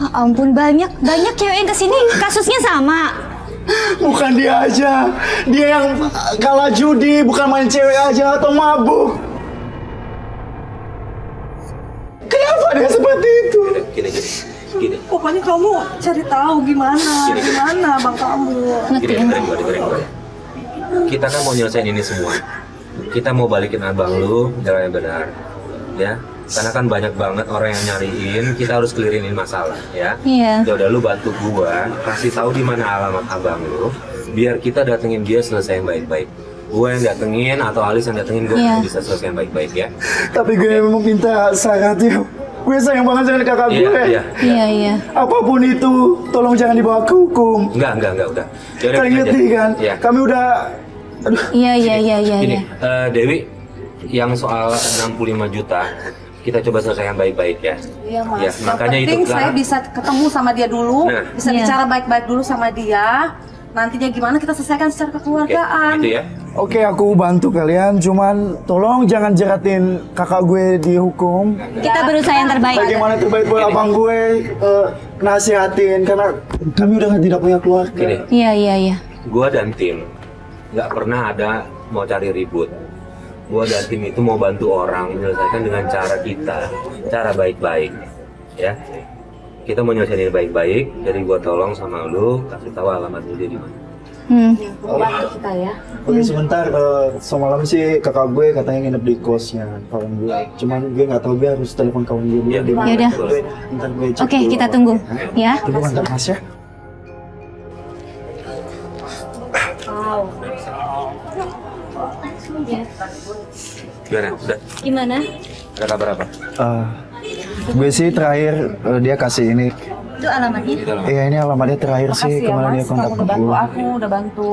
Ah, ampun, banyak cewek yang kesini kasusnya sama. Bukan dia aja. Dia yang kalah judi, bukan main cewek aja atau mabuk. Kenapa dia seperti itu? Gini. Pokoknya kamu cari tahu gimana bang kamu. Dengerin gue. Kita kan mau nyelesain ini semua. Kita mau balikin abang lu jalan yang benar, ya. Karena kan banyak banget orang yang nyariin, kita harus clearin masalah, ya. Iya. Ya udah lu bantu gua, kasih tahu di mana alamat abang lu, biar kita datengin dia selesaiin baik-baik. Gua yang datengin atau Alis yang datengin gua Iya. bisa selesaiin baik-baik ya. Tapi gue memang minta syaratnya. Gue sayang banget dengan kakak gue. Iya. Apapun itu, tolong jangan dibawa ke hukum. Enggak, udah. Yaudah, Kalian gini aja. ngerti kan? Iya. Kami udah... Aduh, Iya. Gini, Dewi, yang soal 65 juta, kita coba selesaikan baik-baik ya. Iya mas. Ya, makanya yang itu penting saya Clara. bisa ketemu sama dia dulu, Nah. bisa Iya. bicara baik-baik dulu sama dia. Nantinya gimana kita selesaikan secara Oke, kekeluargaan. gitu ya. Oke, aku bantu kalian. Cuman tolong jangan jeratin kakak gue dihukum. Kita berusaha yang terbaik. Bagaimana terbaik buat abang gue nasihatin. Karena kami udah tidak punya keluarga. Gini, Iya. gua dan tim nggak pernah ada mau cari ribut. Gua dan tim itu mau bantu orang menyelesaikan dengan cara kita, cara baik-baik, ya. Kita mau nyelesain ini baik-baik, jadi gua tolong sama lu kasih tahu alamat lu dia di mana. Bantu kita ya. Oke, sebentar. Semalam sih kakak gue katanya nginep di kosnya kawan gue. Cuman gue nggak tahu, gue harus telepon kawan gue dulu. Iya. Di mana. Yaudah. Ntar gue cek Oke, dulu kita apa. tunggu. Ya. Tunggu bentar mas ya. Gimana? Udah? Gimana? Ada kabar apa? Gue sih terakhir dia kasih ini. Itu alamatnya. Gitu loh. Iya, ini alamatnya terakhir sih. Makasih ya Kemarin dia mas, kontak kamu udah bantu gue. aku, udah bantu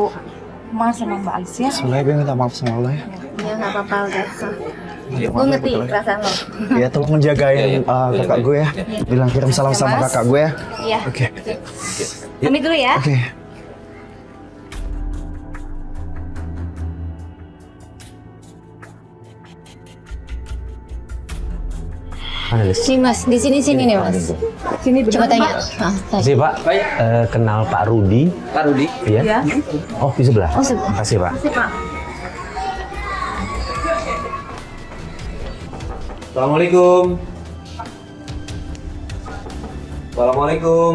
Mas sama Mbak Alis ya. Sebenarnya gue minta maaf sama lo ya. Ya nggak apa-apa udah. Iya. Gue ngerti perasaan lo. Ya tolong menjagain kakak gue ya. Bilang kirim salam sama Mas. kakak gue ya. Iya. Oke. Pamit dulu ya. Oke. Nih mas, di sini nih mas. Sini coba tanya. Tanya. Kasih Pak. Kenal Pak Rudi. Pak Rudi. Iya. Oh di sebelah. Oh, sebelah. Kasih Pak. Assalamualaikum. Assalamualaikum.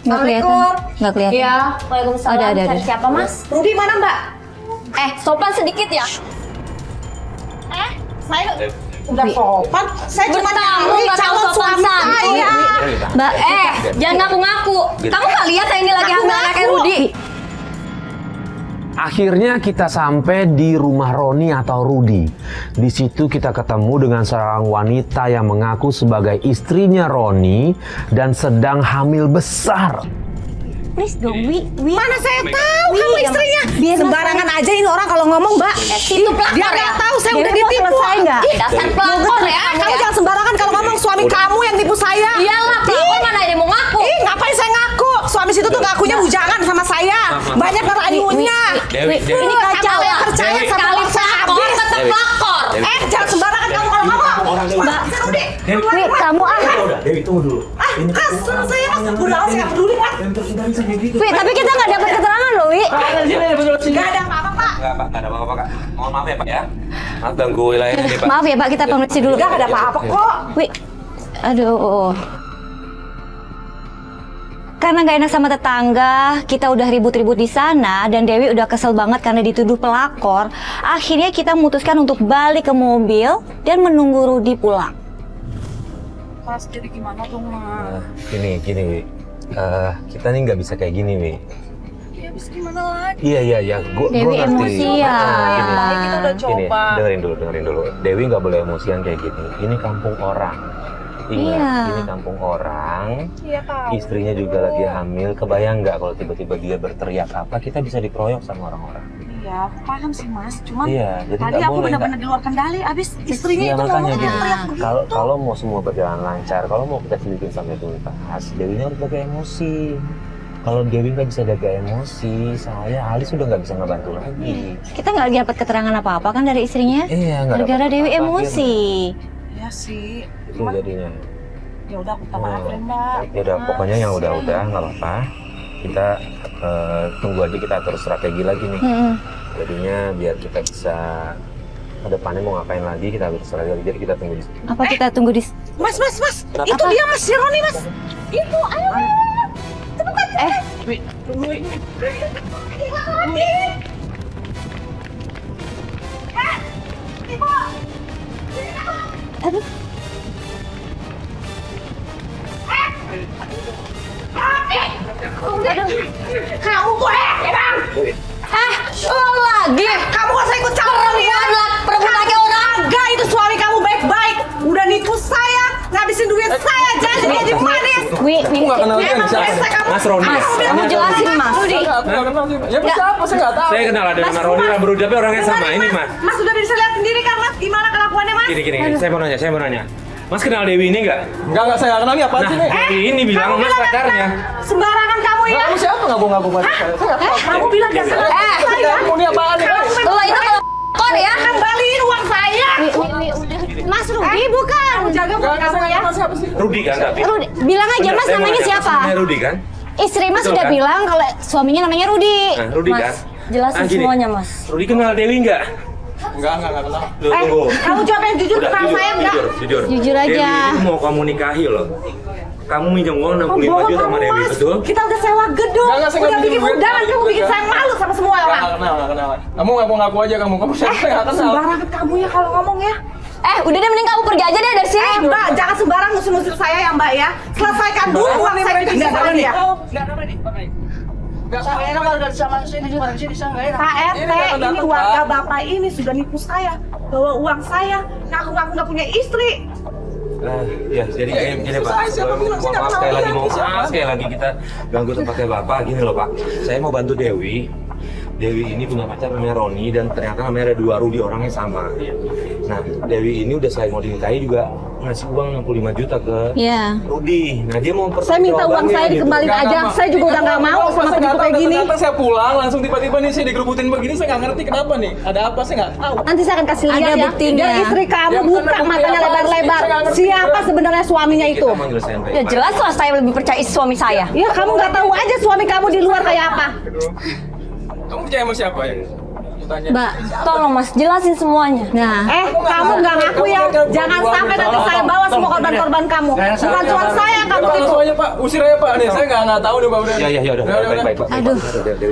Nggak kelihatan. Nggak kelihatan. Iya, waalaikumsalam. Ada. Cari siapa mas? Rudi mana Mbak? Sopan sedikit ya. Saya udah sopan. Saya cuma Bertamu nyari nggak tahu calon sopan suami santun. saya. Mbak, Jangan ngaku-ngaku. Kamu nggak lihat saya ini lagi hamil anaknya Rudi? Akhirnya kita sampai di rumah Roni atau Rudi. Di situ kita ketemu dengan seorang wanita yang mengaku sebagai istrinya Roni dan sedang hamil besar. please dong, Wi. Mana saya tahu kamu istrinya. Biar Sembarangan aja ini orang kalau ngomong Mbak. Itu pelakor Dia ya? nggak tahu saya Dewi udah mau ditipu. selesai nggak? Ih, Dasar pelakor ya kamu kamu ya. jangan sembarangan kalau ngomong suami kamu yang tipu saya. Iyalah, pelakor mana ada yang mau ngaku? Ih, ngapain saya ngaku? Suami situ tuh ngakunya bujangan sama saya. Banyak ngerayunya. Dewi, Dewi. Ini kacau ya. Percaya Dewi. sama Sekali saya pelakor, habis. tetap pelakor. Jangan sembarangan kamu kalau ngomong. Mbak, Rudi. Wi, kamu Udah, Dewi tunggu dulu. Kasar saya mas. Udah saya nggak peduli mas. Wi, tapi kita nggak dapat keterangan loh, Wi. Nggak ada apa-apa Pak. Nggak ada apa-apa Kak. Mohon maaf ya Pak ya. Maaf ganggu wilayah ini Pak. Maaf ya Pak, kita permisi dulu. Nggak ada apa-apa kok. Wi, aduh. Karena nggak enak sama tetangga, kita udah ribut-ribut di sana dan Dewi udah kesel banget karena dituduh pelakor. Akhirnya kita memutuskan untuk balik ke mobil dan menunggu Rudi pulang. Mas, jadi gimana dong, Mas? Gini, kita nih nggak bisa kayak gini, Wi. Ya, bisa gimana lagi? Iya, gue Dewi ngerti. emosi ya. Yang baik kita udah Gini, coba. dengerin dulu. Dewi nggak boleh emosian kayak gini. Ini kampung orang. Ingat, Iya. ini kampung orang. Iya, tahu. Istrinya juga lagi hamil. Kebayang nggak kalau tiba-tiba dia berteriak apa? Kita bisa dikeroyok sama orang-orang. Iya, aku paham sih, Mas. Cuman Iya, jadi tadi nggak aku boleh. benar-benar di luar kendali. Abis istrinya Iya, itu makanya ngomongnya gini. teriak begitu. Kalau mau semua berjalan lancar, kalau mau kita selidikin sampai tuntas, Dewinya harus jaga emosi. Kalau Dewi nggak bisa jaga emosi, saya Alis udah nggak bisa ngebantu lagi. Kita nggak dapat keterangan apa-apa kan dari istrinya? Iya, nggak dapat Gara-gara Dewi apa-apa, emosi. Iya sih. Itu jadinya. Ya udah, aku minta maaf ya, Mbak. Ya udah, pokoknya yang udah nggak apa-apa. Kita tunggu aja, kita atur strategi lagi nih. Jadinya biar kita bisa ke depannya mau ngapain lagi, kita atur strategi lagi. Jadi kita tunggu di sini. Apa kita tunggu di... Mas. Itu dia, Mas. Si Roni, Mas. Itu, ayo. Aduh. Kamu boleh, Bang. Lo lagi? Kamu gak usah ikut campur ya. Perempuan laki orang. Enggak, itu suami kamu baik-baik. Udah nipu saya, ngabisin duit saya, jadi gaji manis. Wi, Emang biasa kamu. Mas Roni. kamu jelasin Mas. Ya bisa apa? Saya nggak tahu. Saya kenal ada nama Roni Rambut tapi orangnya sama. Ini Mas. Mas udah bisa lihat sendiri kan, Mas, gimana kelakuannya, Mas? Gini, saya mau nanya. Mas kenal Dewi ini nggak? Enggak, saya nggak kenal ini apaan Nah, sih nih? Dewi ini bilang Kamu Mas bilang pacarnya. Sembarangan kamu ya. Kamu siapa ngaku-ngaku pacar saya? Saya nggak tahu. Kamu bilang gak salah saya. Kamu ini apaan nih? Lo itu kon ya? Kembaliin uang saya. Mas Rudi bukan. Kamu jaga buat kamu ya. Siapa sih? Rudi kan tapi. Rudi, bilang aja Mas Saya mau namanya nanya, siapa? Mas namanya Rudi kan? Istri Mas Betul, sudah kan? bilang kalau suaminya namanya Rudi. Nah, Rudi kan? Jelasin gini. semuanya, Mas. Rudi kenal Dewi nggak? Enggak kenal. Loh, tunggu. Kamu jawab yang jujur Udah, ke saya enggak? jujur. Jujur aja. Dewi ini mau kamu nikahi loh. Kamu minjem uang 65 Bohong juta sama kamu, Dewi, Mas. betul? Kita udah sewa gedung, Enggak, saya udah nggak bikin pinjem duit. undangan, kamu bikin saya malu sama semua orang. Enggak kenal. Kamu ngaku-ngaku aja kamu. Kamu siapa? Saya nggak kenal. Sembarangan kamu ya kalau ngomong ya. Udah deh mending kamu pergi aja deh dari sini. Mbak, jangan sembarang ngusir-ngusir saya ya, Mbak ya. Selesaikan dulu uang saya dipindah sama dia. Enggak enak kalau dari sama sini saya nggak enak. Pak RT, ini warga Bapak ini sudah nipu saya. Bawa uang saya, ngaku-ngaku nggak punya istri. Ya, jadi gini Pak. Maaf sekali lagi kita ganggu tempatnya Bapak. Gini loh Pak, saya mau bantu Dewi. Dewi ini punya pacar namanya Roni dan ternyata namanya ada 2 Rudi, orangnya sama. Nah, Dewi ini udah selain mau dinikahi juga ngasih uang 65 juta ke Rudi. Nah, dia mau Saya minta uang saya dikembaliin aja. Saya juga udah nggak mau sama penipu kayak gini. Ternyata saya pulang langsung tiba-tiba nih saya digerubutin begini, saya nggak ngerti kenapa nih. Ada apa saya nggak tahu. Nanti saya akan kasih lihat Ada ya. buktinya. Biar istri kamu Ya, buka bukan matanya bukti apa lebar-lebar. sih? Saya nggak ngerti. Siapa sebenarnya suaminya itu? Kita manggil saya Ya jelas lah saya lebih percaya suami saya. Ya kamu nggak tahu aja suami kamu di luar kayak apa. Kamu percaya sama siapa ya? Tanya. Mbak, tolong Mas, jelasin semuanya. Nah, Kamu nggak ngaku ya. Jangan sampai nanti saya bawa semua korban-korban kamu. Bukan cuma saya yang kamu Pak, tipu. langsung aja Pak, usir aja Pak. Nih saya nggak tahu nih Pak udah. Ya udah, baik Pak. Aduh.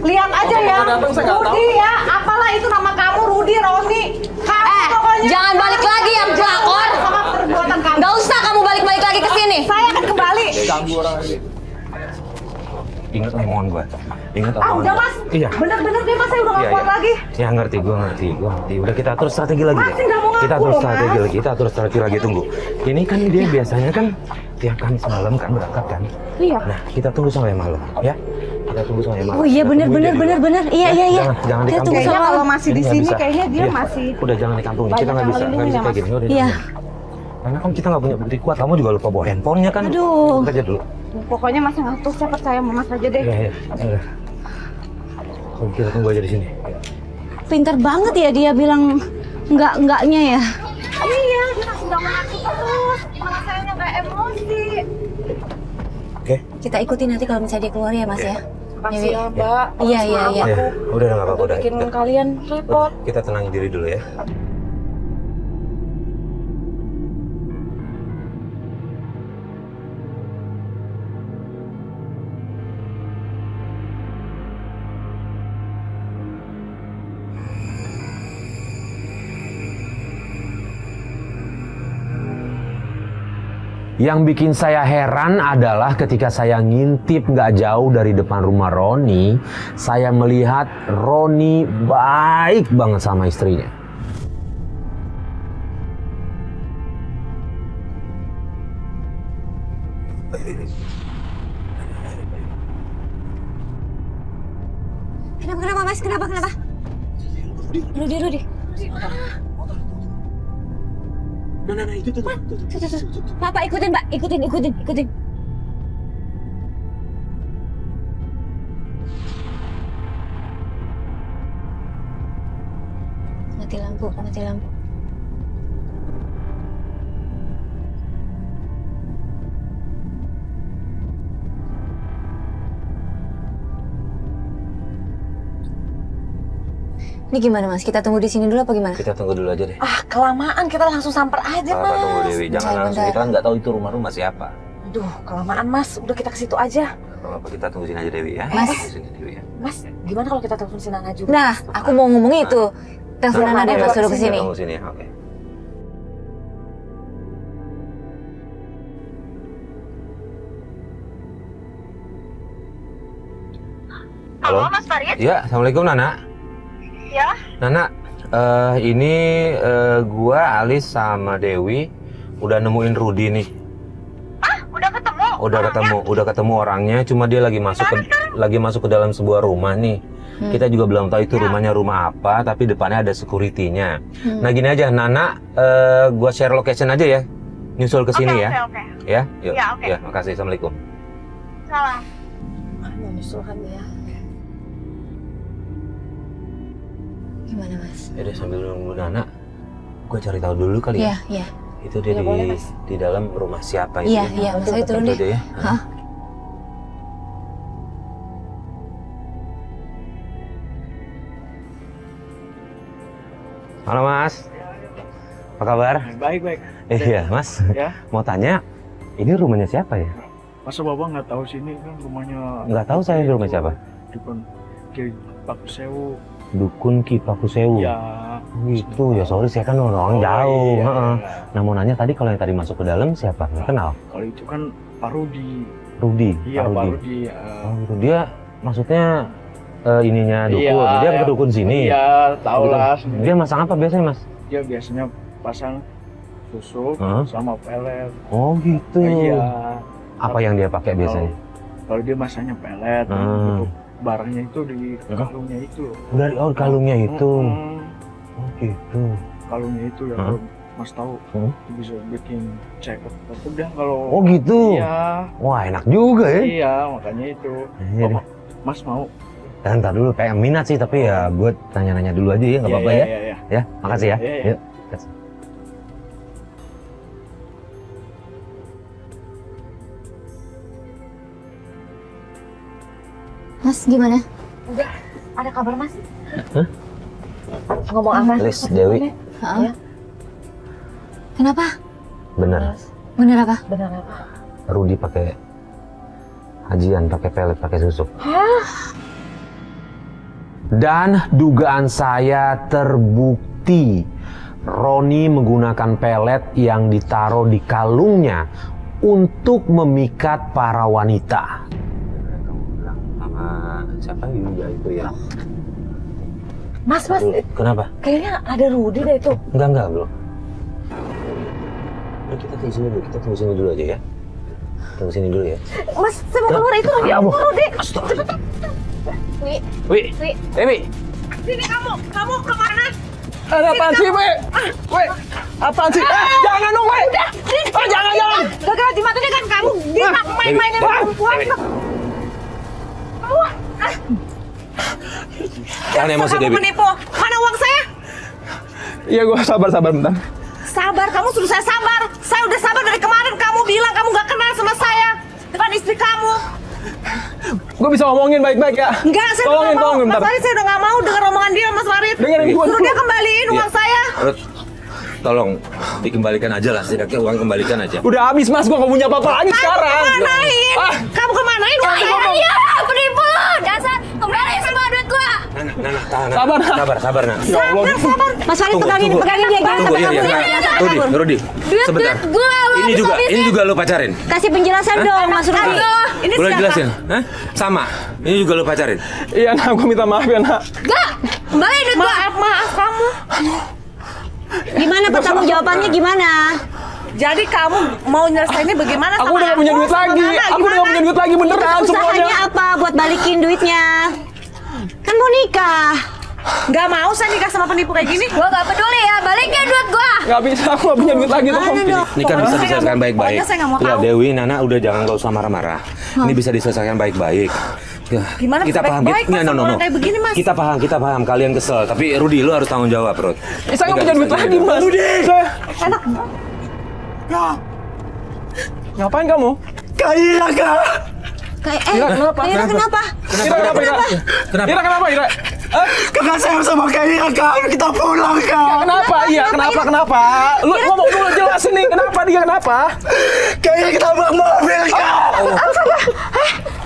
Lihat aja ya. Datang, saya nggak tahu. Rudi ya. Apalah itu nama kamu Rudi, Roni. Kamu pokoknya. jangan balik lagi ya pelakor. Sama perbuatan kamu. Nggak usah kamu balik-balik lagi ke sini. Saya akan kembali. Ganggu orang aja. Ingat omongan gue. Ingat Ah omongan udah gua. Mas. Iya. Bener-bener deh Mas, saya udah nggak Iya, kuat iya. lagi. Ya ngerti, gue ngerti. Udah kita atur strategi lagi. Masih nggak mau ngaku Kita atur loh, strategi Mas. lagi. Kita atur strategi lagi. Tunggu. Ini kan dia biasanya kan tiap Kamis malam kan berangkat kan. Iya. Nah kita tunggu sampai malam ya. Kita tunggu sampai malam. Oh iya Kita bener tunggu bener dia bener dulu. bener. Iya Ya, iya iya. Jangan di Kita kampung. tunggu Kayaknya sama kalau malam. masih di Ini nggak sini bisa. kayaknya dia Iya. masih Udah jangan di kampung. Kita banyak nggak yang bisa melindungi ya, kayak Mas. gini. Udah. Iya. Karena kan kita nggak punya bukti kuat. Kamu juga lupa bawa handphonenya kan. Aduh. Kita aja dulu. Pokoknya Mas ngatur, saya percaya sama Mas aja deh. Iya. Kita tunggu aja di sini. Pinter banget ya dia bilang enggaknya ya. Iya, dia masih nggak mengaku terus. Gimana saya nggak emosi? Oke. Kita ikuti nanti kalau misalnya dia keluar ya Mas ya. Makasih ya Mbak. Iya iya iya. Ya, udah nggak apa-apa. Udah. Bikin kalian repot. Kita tenangin diri dulu ya. Yang bikin saya heran adalah ketika saya ngintip nggak jauh dari depan rumah Roni, saya melihat Roni baik banget sama istrinya. Kenapa Mas? Kenapa? Rudi. Nah, itu tuh. Pak, ikutin Mbak, ikutin. Mati lampu. Ini gimana Mas? Kita tunggu di sini dulu apa gimana? Kita tunggu dulu aja deh. Ah, kelamaan, kita langsung samper aja, Apa Mas. tunggu Dewi, jangan Bentar, langsung. bentar. Kita kan nggak tahu itu rumah siapa. Aduh, kelamaan, Mas. Udah kita ke situ aja. Kalau apa kita tunggu sini aja Dewi ya. Mas. Tunggu sini Dewi ya. Mas, gimana kalau kita telepon si Nana juga? Nah, aku mau ngomong itu. Teleponan ada Mas suruh Kita kesini. tunggu sini ya, oke. Halo Mas Farid? Ya, assalamualaikum Nana. Ya. Nana, ini gua Alis sama Dewi udah nemuin Rudi nih. Udah ketemu orangnya, cuma dia lagi masuk ke dalam sebuah rumah nih. Kita juga belum tahu itu rumahnya rumah apa, tapi depannya ada security-nya. Nah gini aja, Nana, gua share location aja ya, nyusul ke sini ya. Oke. Ya, yuk. Ya, oke. Ya, makasih. Assalamualaikum. Salam. Mau nyusulkan ya. Gimana Mas? Ya udah sambil nunggu Nana, gua cari tahu dulu kali ya. Iya. Itu dia Ya, boleh, Mas. di dalam rumah siapa itu? Iya, Mas Ali turun Itu deh. aja ya. Hah? Halo Mas, apa kabar? Baik. Iya Mas, Ya. mau tanya, ini rumahnya siapa ya? Masa Bapak nggak tahu sini kan rumahnya? Nggak tahu saya ini rumah siapa? Dukun Ki Pakusewu. Dukun Ki Pakusewu. Ya. Gitu ya, sorry saya kan orang jauh. Iya. Heeh. Nah mau nanya tadi kalau yang tadi masuk ke dalam siapa? Nggak kenal? Kalau itu kan Pak Rudi. Rudi. Iya, Pak Pak Rudi. Rudi. Oh, gitu. Dia maksudnya ininya dukun. Iya, Dia ke dukun sini. Iya, tahu Gitu. lah. Dia masang apa biasanya Mas? Dia biasanya pasang tusuk Hah? sama pelet. Oh gitu. Iya. Apa yang dia pakai biasanya? Kalau dia masangnya pelet, untuk barangnya itu di kalungnya itu. Dari kalungnya itu. Mm-mm. Oh gitu. Kalungnya itu ya, kalau Mas tahu itu bisa bikin check up. Udah kalau. Oh gitu. Iya. Wah enak juga ya. Iya, makanya itu. Iya deh. Mas mau? Dan ntar dulu kayak minat sih, tapi ya buat tanya-nanya dulu aja ya, nggak apa-apa ya. Iya. Ya, makasih ya. Iya. Yuk. Mas gimana? Udah, ada kabar Mas? Hah? Ngomong apa? Lis, Dewi. Heeh. Kenapa? Bener. Bener apa? Benar apa? Rudi pakai hajian, pakai pelet, pakai susuk. Dan dugaan saya terbukti. Roni menggunakan pelet yang ditaruh di kalungnya untuk memikat para wanita. Kamu bilang sama siapa juga itu ya? Mas, Kenapa? kayaknya ada Rudi deh itu. Enggak belum. Kita tunggu sini dulu aja ya. Tunggu sini dulu ya. Mas, saya mau keluar itu Rudi. Rudi. Astaga. Wi. Dewi. Sini kamu kemana? Ada apaan sih, Wi? Wi, apaan sih? Jangan dong, Wi! Jangan! Gagal di matanya kan kamu main-mainin perempuan. Jangan emosi Kamu Dewi. penipu. Mana uang saya? Iya, gua sabar bentar. Sabar, kamu suruh saya sabar. Saya udah sabar dari kemarin. Kamu bilang kamu gak kenal sama saya depan istri kamu. Gua bisa ngomongin baik-baik ya. Enggak, saya udah gak mau. Tolongin, Mas bentar. Farid, saya udah gak mau dengar omongan dia, Mas Farid. Dengerin gua Suruh dulu. dia kembaliin uang saya. Ruth, tolong dikembalikan aja lah, setidaknya uang kembalikan aja. Udah habis, Mas. Gua nggak punya apa-apa lagi sekarang. Kemanain? Kamu kemanain uang saya? Iya, penipu! Dasar, kembali semua duit gua! Nana, tahan. Sabar, Nak. Sabar, Nak. Ya Allah. Sabar. Mas Farid pegangin dia jangan Tunggu, sampai kabur. iya. Jangan sampai kabur. Rudi, sebentar. Ini juga lo pacarin? Kasih penjelasan dong, Mas Rudi. Ini Boleh siapa? jelasin? Hah? Sama. Ini juga lo pacarin? Iya, Nak, aku minta maaf ya, Nak. Gak, kembali duit gua. Maaf kamu. Gimana pertanggung jawabannya gimana? Jadi kamu mau nyelesainnya bagaimana Aku udah gak punya duit lagi. Aku udah gak punya duit lagi beneran Usahanya semuanya. apa buat balikin duitnya? Kan mau nikah. Gak mau saya nikah sama penipu kayak gini. Gua gak peduli ya, balikin duit gua. Gak bisa, aku gak punya duit lagi tuh. Mana dong? Ini kan bisa diselesaikan baik-baik. Pokoknya saya nggak mau Ya tahu. Dewi, Nana udah jangan gak usah marah-marah. Ini bisa diselesaikan baik-baik. Ya, Gimana kita bisa paham. baik-baik, Mas, sama orang kayak begini, Mas? Kita paham. Kalian kesel. Tapi Rudi, lu harus tanggung jawab, Rud. Saya gak punya duit lagi, Mas. Enak. Ngapain kamu? Kayak Kak. Ira, kenapa? Ira kenapa? Ira, kenapa, Ira? Ira, kenapa, Ira? Kakak sayang sama Kayak Kak. Kita pulang Kak. Kenapa? Iya, kenapa? Lu ngomong dulu jelasin nih, kenapa dia kenapa? Kayak kita bang mobil Kak.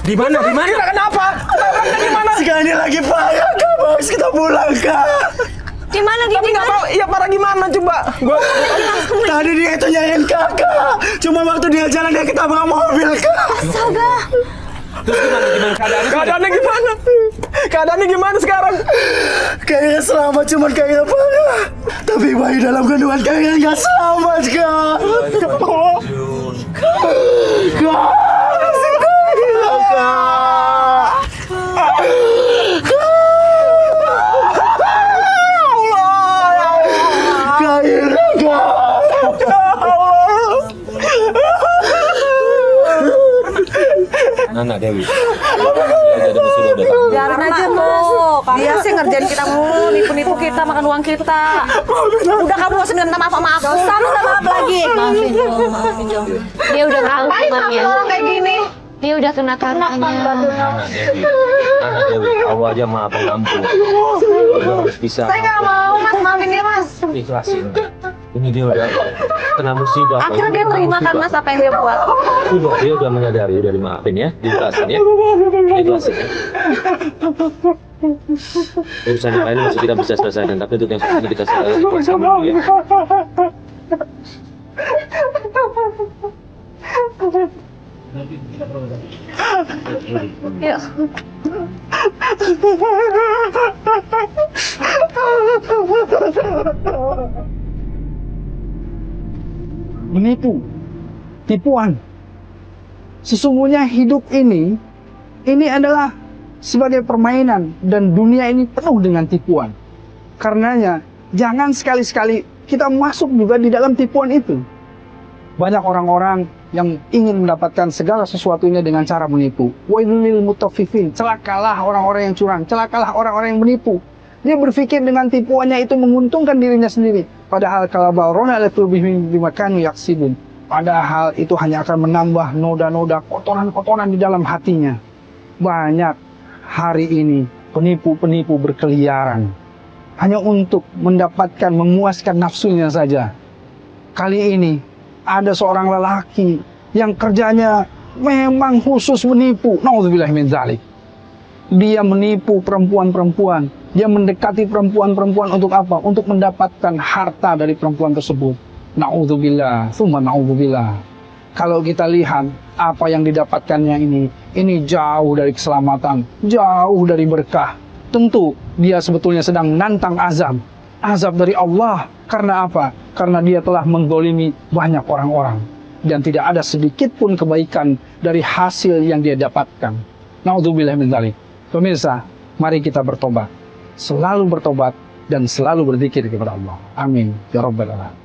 Di mana? Ira, kenapa? Di mana? Sekali lagi payah Kak. Bos kita pulang Kak. Di mana dia? Tapi nggak tahu, iya parah gimana coba? Gua Tadi dia itu nyariin kakak. Cuma waktu dia jalan dia ketabrak mobil Kak. Astaga. Terus gimana keadaannya? keadaannya gimana? Keadaannya gimana sekarang? Kayaknya selamat cuman kayaknya parah. Tapi bayi dalam kandungan kayaknya nggak selamat Kak. Nana, Dewi. Ada musibah datang. Biarin aja tuh. Dia sih ngerjain kita mulu, nipu-nipu kita, makan uang kita. Udah kamu gak usah minta maaf sama aku. Dosa minta maaf lagi. Maafin dong. Dia udah tahu hukumannya. Orang kayak gini. Dia udah kena karmanya. Nana, Dewi. Allah aja maha pengampun. Harus bisa. Saya gak mau, Mas. Maafin dia, Mas. Ikhlasin. Ini dia udah kena musibah. Akhirnya dia terima kan, Mas, apa yang dia buat. Dia udah menyadari, udah dimaafin ya, diikhlasin ya. Ikhlasin ya. Urusan yang lain masih kita bisa selesaikan, tapi untuk yang satu ini kita selesaikan dulu ya. Yuk. Menipu, tipuan. Sesungguhnya hidup ini adalah sebagai permainan dan dunia ini penuh dengan tipuan. Karenanya jangan sekali-sekali kita masuk juga di dalam tipuan itu. Banyak orang-orang yang ingin mendapatkan segala sesuatunya dengan cara menipu. Wailul lil mutaffifin, celakalah orang-orang yang curang, celakalah orang-orang yang menipu. Dia berpikir dengan tipuannya itu menguntungkan dirinya sendiri. Padahal kalau balrona lebih dimakan yaksibun. Padahal itu hanya akan menambah noda-noda kotoran-kotoran di dalam hatinya. Banyak hari ini penipu-penipu berkeliaran hanya untuk mendapatkan memuaskan nafsunya saja. Kali ini ada seorang lelaki yang kerjanya memang khusus menipu. Nauzubillah min dzalik. Dia menipu perempuan-perempuan. Dia mendekati perempuan-perempuan untuk apa? Untuk mendapatkan harta dari perempuan tersebut. Na'udzubillah, tsumma na'udzubillah. Kalau kita lihat apa yang didapatkannya ini jauh dari keselamatan, jauh dari berkah. Tentu dia sebetulnya sedang nantang azab. Azab dari Allah. Karena apa? Karena dia telah menggolimi banyak orang-orang. Dan tidak ada sedikit pun kebaikan dari hasil yang dia dapatkan. Na'udzubillah min dzalik. Pemirsa, mari kita bertobat. Selalu bertobat dan selalu berzikir kepada Allah. Amin. Ya Rabbal Alamin.